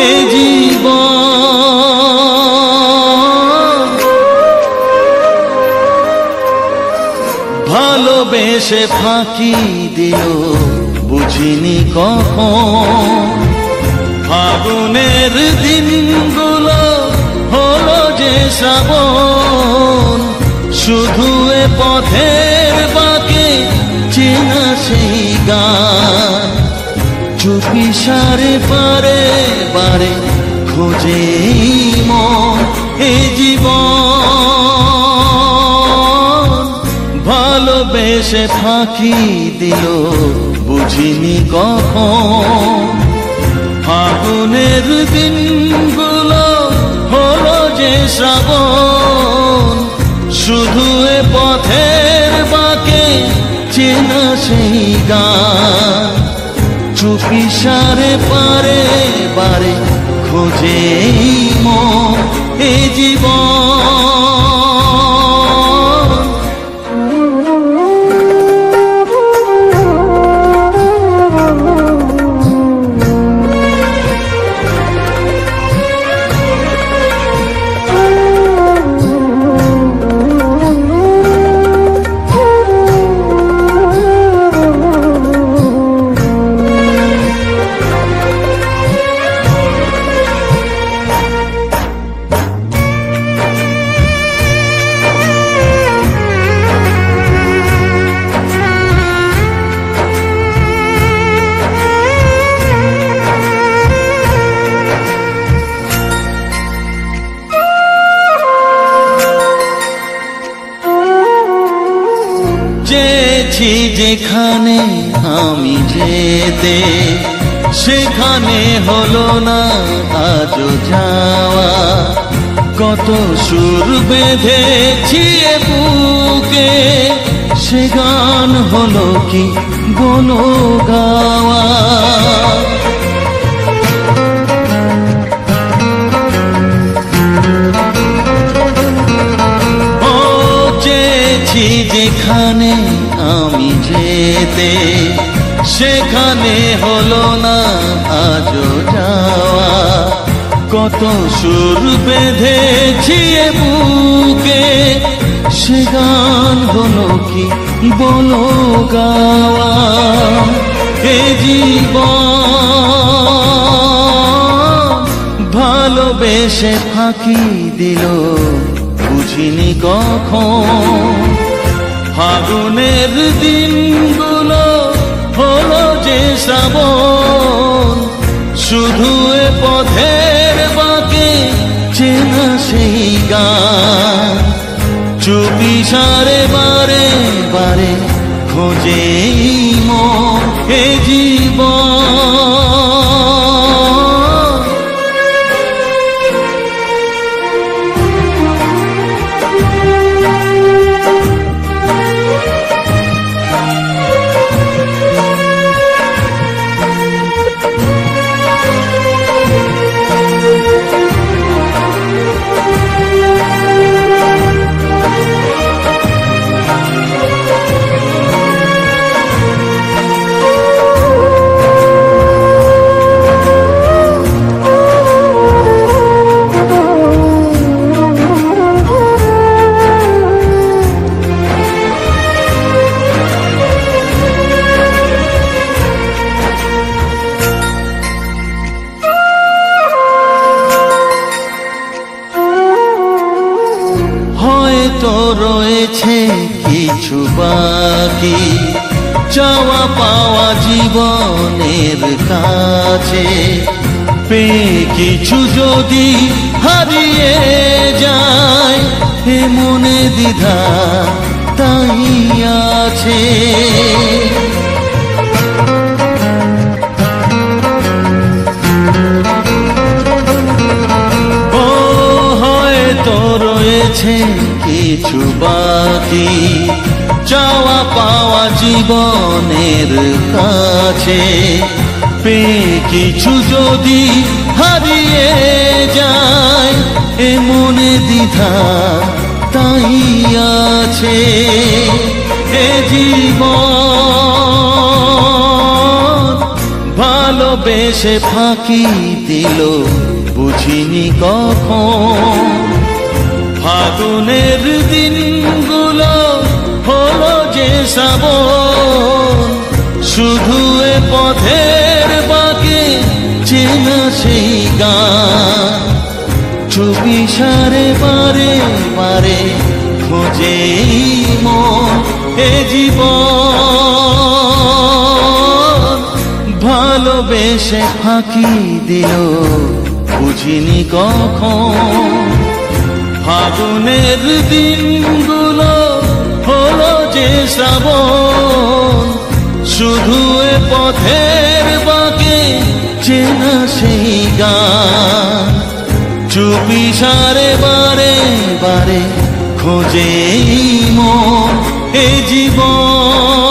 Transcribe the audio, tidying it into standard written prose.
এ জীবন। ভালোবেসে ফাঁকি দিল বুঝিনি কখন, ফাগুনের দিনগুলো হলো যে শ্রাবণ। শুধু এ পথের বাঁকে চেনা সেই গান, চুপিসারে পারে বারে খোঁজে মন এ জীবন। ভালোবেসে ফাঁকি দিল বুঝিনি কখন, ফাগুনের দিনগুলো হলো যে শ্রাবণ। শুধু এ পথের বাঁকে চেনা সেই গান, চুপিসারে পারে বারে খোঁজে মন এ জীবন। চেয়েছি যেখানে আমি যেতে, সেখানে হলো না আজও যাওয়া। কত সুর বেঁধেছি এ বুকে, সে গান হলো কি বলো গাওয়া। যেখানে আমি যেতে, সেখানে হলো না আজও যাওয়া। কত সুর বেঁধেছি এ বুকে, সে গান হলো কি বলো গাওয়া। এ জীবন ভালোবেসে ফাঁকি দিল বুঝিনি কখন, ফাগুনের দিনগুলো হলো যে শ্রাবণ। শুধু এ পথের বাঁকে চেনা সেই গান, চুপিসারে বারে বারে খোঁজে মন এ জীবন। হয়তো রয়েছে কিছু বাকি, চাওয়া পাওয়া জীবনের কাছে। পেয়ে কিছু যদি হারিয়ে যায়, এ মনে দ্বিধা তাই আছে। রয়েছে কিছু বাকি, চাওয়া পাওয়া জীবনের কাছে। পেয়ে কিছু যদি হারিয়ে যায়, এ মনে দ্বিধা তাই আছে। এ জীবন ভালোবেসে ফাঁকি দিল বুঝিনি কখন, ফাগুনের দিনগুলো হলো যে শ্রাবণ, শুধু এ পথের বাঁকে চেনা সেই গান, চুপিসারে বারে বারে খোঁজে মন এ জীবন। ভালোবেসে ফাঁকি দিল বুঝিনি কখন, ফাগুনের দিনগুলো হলো যে শ্রাবণ, শুধু এ পথের বাঁকে চেনা সেই গান, চুপিসারে বারে বারে খোঁজে মন এ জীবন।